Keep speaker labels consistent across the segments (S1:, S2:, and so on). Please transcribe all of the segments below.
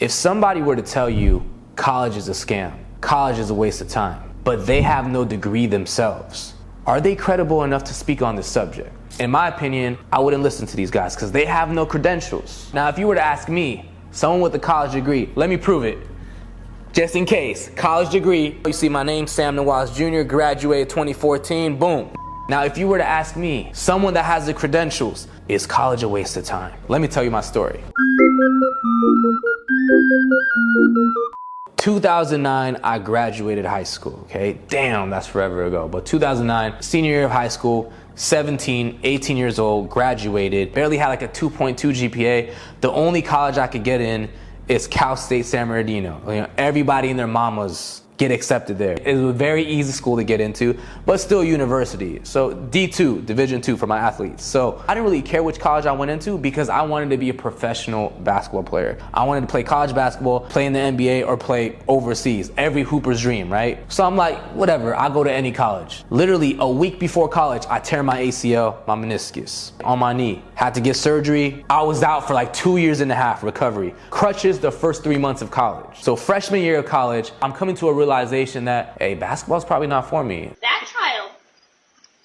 S1: If somebody were to tell you college is a scam, college is a waste of time, but they have no degree themselves, are they credible enough to speak on this subject? In my opinion, I wouldn't listen to these guys because they have no credentials. Now, if you were to ask me, someone with a college degree, let me prove it. Just in case, college degree, you see my name, Sam Nawaz Jr., graduated 2014, boom. Now, if you were to ask me, someone that has the credentials, is college a waste of time? Let me tell you my story. 2009, I graduated high school, okay? Damn, that's forever ago. But 2009, senior year of high school, 17, 18 years old, graduated, barely had like a 2.2 GPA. The only college I could get in is Cal State San Bernardino. You know, everybody and their mamas get accepted there. It was a very easy school to get into, but still university. So D2, Division II for my athletes. So I didn't really care which college I went into because I wanted to be a professional basketball player. I wanted to play college basketball, play in the NBA, or play overseas. Every hooper's dream, right? So I'm like, whatever, I'll go to any college. Literally a week before college, I tear my ACL, my meniscus, on my knee. Had to get surgery. I was out for like 2.5 years recovery. Crutches the first 3 months of college. So freshman year of college, I'm coming to a realization that, hey, basketball's probably not for me.
S2: That child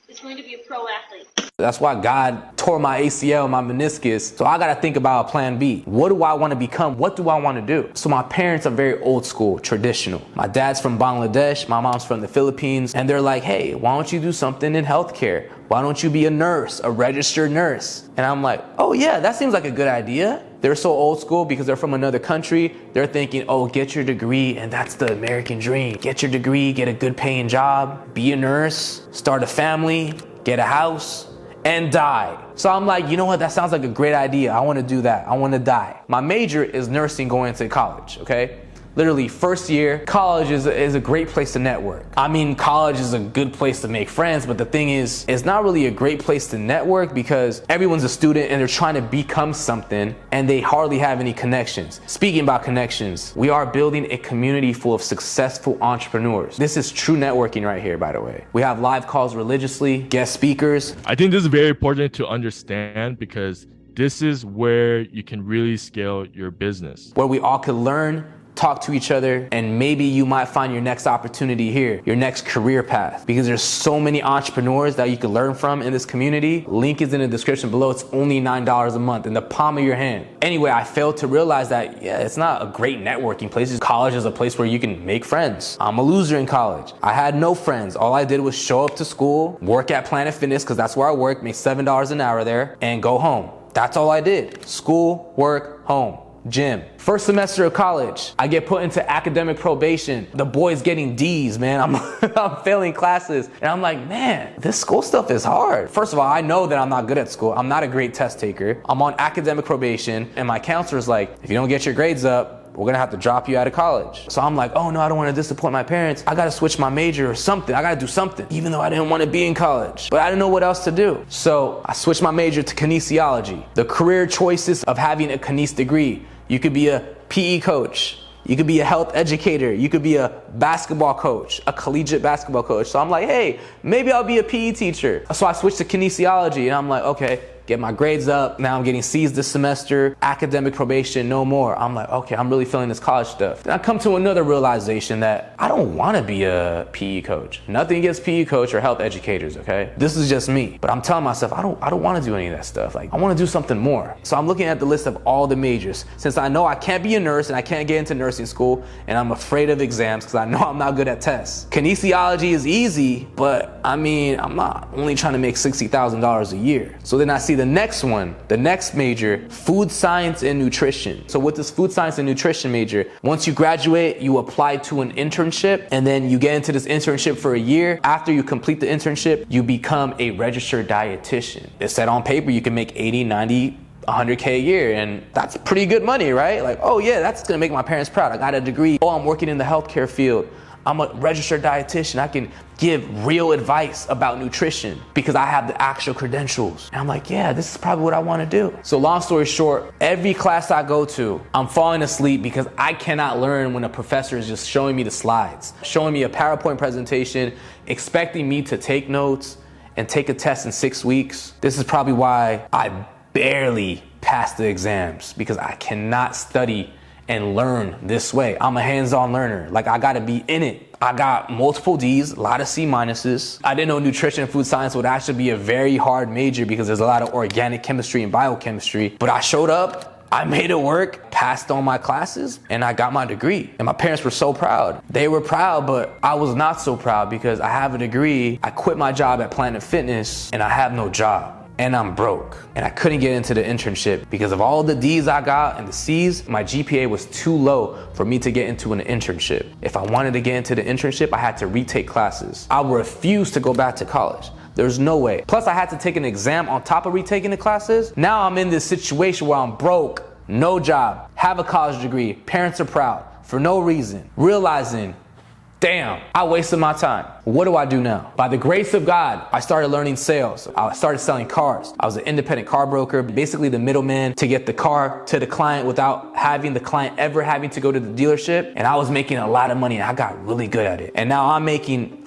S2: is going to be a pro athlete.
S1: That's why God tore my ACL, my meniscus. So I gotta think about a plan B. What do I wanna become? What do I wanna do? So my parents are very old school, traditional. My dad's from Bangladesh, my mom's from the Philippines, and they're like, hey, why don't you do something in healthcare? Why don't you be a nurse, a registered nurse? And I'm like, oh yeah, that seems like a good idea. They're so old school because they're from another country. They're thinking, oh, get your degree, and that's the American dream. Get your degree, get a good paying job, be a nurse, start a family, get a house, and die. So I'm like, you know what? That sounds like a great idea. I want to do that. I want to die. My major is nursing going to college, okay? Literally first year, college is a great place to network. I mean, college is a good place to make friends, but the thing is, it's not really a great place to network because everyone's a student and they're trying to become something and they hardly have any connections. Speaking about connections, we are building a community full of successful entrepreneurs. This is true networking right here, by the way. We have live calls religiously, guest speakers.
S3: I think this is very important to understand because this is where you can really scale your business.
S1: Where we all could learn, talk to each other, and maybe you might find your next opportunity here, your next career path, because there's so many entrepreneurs that you can learn from in this community. Link is in the description below. It's only $9 a month in the palm of your hand. Anyway, I failed to realize that, yeah, it's not a great networking place. College is a place where you can make friends. I'm a loser in college. I had no friends. All I did was show up to school, work at Planet Fitness, because that's where I work, make $7 an hour there, and go home. That's all I did. School, work, home. Gym. First semester of college, I get put into academic probation. The boys getting D's, man. I'm failing classes. And I'm like, man, this school stuff is hard. First of all, I know that I'm not good at school. I'm not a great test taker. I'm on academic probation. And my counselor's like, if you don't get your grades up, we're gonna have to drop you out of college. So I'm like, oh no, I don't wanna disappoint my parents. I gotta switch my major or something. I gotta do something, even though I didn't wanna be in college. But I didn't know what else to do. So I switched my major to kinesiology. The career choices of having a kines degree. You could be a PE coach. You could be a health educator. You could be a basketball coach, a collegiate basketball coach. So I'm like, hey, maybe I'll be a PE teacher. So I switched to kinesiology and I'm like, okay, get my grades up. Now I'm getting C's this semester, academic probation, no more. I'm like, okay, I'm really feeling this college stuff. Then I come to another realization that I don't want to be a PE coach. Nothing against PE coach or health educators, okay? This is just me. But I'm telling myself, I don't want to do any of that stuff. Like, I want to do something more. So I'm looking at the list of all the majors. Since I know I can't be a nurse and I can't get into nursing school, and I'm afraid of exams because I know I'm not good at tests. Kinesiology is easy, but I mean, I'm not only trying to make $60,000 a year. So then I see the next one, the next major, food science and nutrition. So with this food science and nutrition major, once you graduate, you apply to an internship and then you get into this internship for a year. After you complete the internship, you become a registered dietitian. It said on paper you can make 80, 90, 100K a year, and that's pretty good money, right? Like, oh yeah, that's gonna make my parents proud. I got a degree. Oh, I'm working in the healthcare field. I'm a registered dietitian. I can give real advice about nutrition because I have the actual credentials. And I'm like, yeah, this is probably what I want to do. So long story short, every class I go to, I'm falling asleep because I cannot learn when a professor is just showing me the slides, showing me a PowerPoint presentation, expecting me to take notes and take a test in 6 weeks. This is probably why I barely pass the exams, because I cannot study and learn this way. I'm a hands-on learner. Like, I gotta be in it. I got multiple D's, a lot of C minuses. I didn't know nutrition and food science would actually be a very hard major because there's a lot of organic chemistry and biochemistry. But I showed up, I made it work, passed on my classes, and I got my degree. And my parents were so proud. They were proud, but I was not so proud because I have a degree. I quit my job at Planet Fitness and I have no job. And I'm broke. And I couldn't get into the internship because of all the D's I got and the C's. My GPA was too low for me to get into an internship. If I wanted to get into the internship, I had to retake classes. I refused to go back to college. There's no way. Plus, I had to take an exam on top of retaking the classes. Now I'm in this situation where I'm broke, no job, have a college degree, parents are proud for no reason, realizing, damn, I wasted my time. What do I do now? By the grace of God, I started learning sales. I started selling cars. I was an independent car broker, basically the middleman to get the car to the client without having the client ever having to go to the dealership. And I was making a lot of money and I got really good at it. And now I'm making $5,000,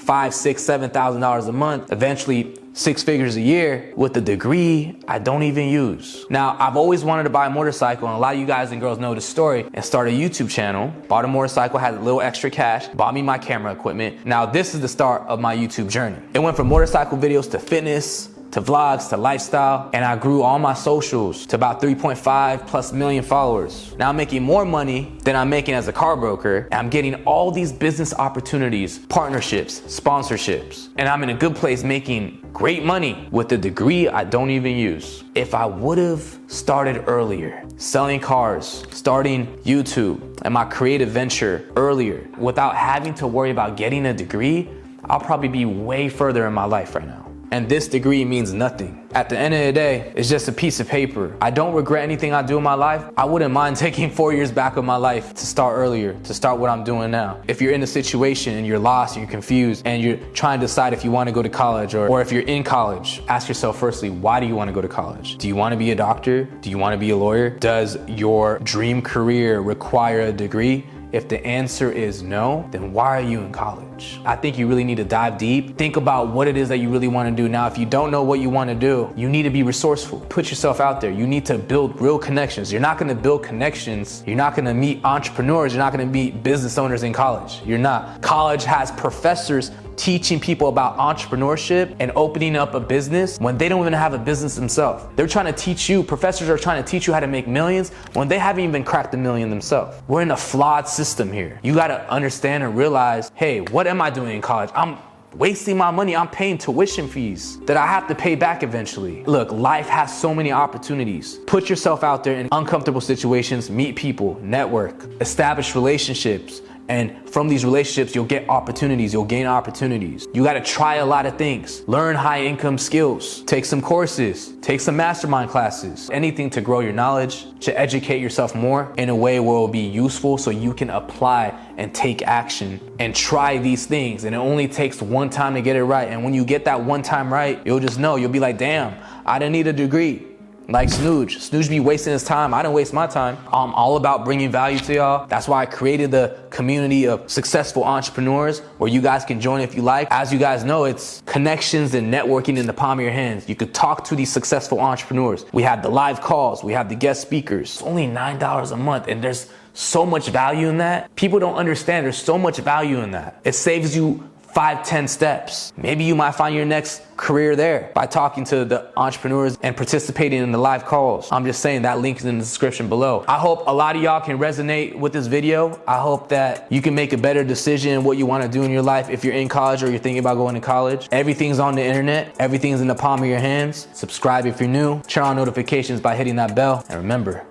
S1: $6,000, $7,000 a month, eventually 6 figures a year with a degree I don't even use. Now, I've always wanted to buy a motorcycle, and a lot of you guys and girls know the story, and start a YouTube channel. Bought a motorcycle, had a little extra cash, bought me my camera equipment. Now, this is the start of my YouTube journey. It went from motorcycle videos to fitness, to vlogs, to lifestyle, and I grew all my socials to about 3.5 plus million followers. Now I'm making more money than I'm making as a car broker, and I'm getting all these business opportunities, partnerships, sponsorships, and I'm in a good place making great money with a degree I don't even use. If I would have started earlier, selling cars, starting YouTube and my creative venture earlier, without having to worry about getting a degree, I'll probably be way further in my life right now. And this degree means nothing. At the end of the day, it's just a piece of paper. I don't regret anything I do in my life. I wouldn't mind taking 4 years back of my life to start earlier, to start what I'm doing now. If you're in a situation and you're lost, and you're confused, and you're trying to decide if you want to go to college, or if you're in college, ask yourself firstly, why do you want to go to college? Do you want to be a doctor? Do you want to be a lawyer? Does your dream career require a degree? If the answer is no, then why are you in college? I think you really need to dive deep. Think about what it is that you really want to do. Now, if you don't know what you want to do, you need to be resourceful. Put yourself out there. You need to build real connections. You're not going to build connections. You're not going to meet entrepreneurs. You're not going to meet business owners in college. You're not. College has professors teaching people about entrepreneurship and opening up a business when they don't even have a business themselves. They're trying to teach you, professors are trying to teach you how to make millions when they haven't even cracked $1 million themselves. We're in a flawed system here. You gotta understand and realize, hey, what am I doing in college? I'm wasting my money. I'm paying tuition fees that I have to pay back eventually. Look, life has so many opportunities. Put yourself out there in uncomfortable situations, meet people, network, establish relationships. And from these relationships, you'll get opportunities, you'll gain opportunities. You gotta try a lot of things. Learn high income skills, take some courses, take some mastermind classes, anything to grow your knowledge, to educate yourself more in a way where it will be useful so you can apply and take action and try these things. And it only takes one time to get it right. And when you get that one time right, you'll just know, you'll be like, damn, I didn't need a degree. Like SnewJ. SnewJ be wasting his time. I didn't waste my time. I'm all about bringing value to y'all. That's why I created the community of successful entrepreneurs where you guys can join if you like. As you guys know, it's connections and networking in the palm of your hands. You could talk to these successful entrepreneurs. We have the live calls. We have the guest speakers. It's only $9 a month, and there's so much value in that. People don't understand there's so much value in that. It saves you 5-10 steps. Maybe you might find your next career there by talking to the entrepreneurs and participating in the live calls. I'm just saying that link is in the description below. I hope a lot of y'all can resonate with this video. I hope that you can make a better decision in what you want to do in your life if you're in college or you're thinking about going to college. Everything's on the internet. Everything's in the palm of your hands. Subscribe if you're new. Turn on notifications by hitting that bell. And remember,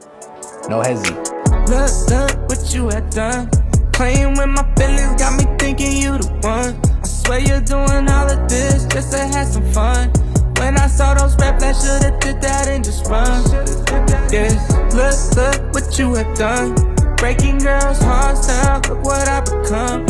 S1: no hezzy.
S4: Look what you had done. Playing with my feelings got me thinking you the one. I swear you're doing all of this just to have some fun. When I saw those rap, I should've did that and just run. Yeah, look what you have done. Breaking girls' hearts down, look what I become.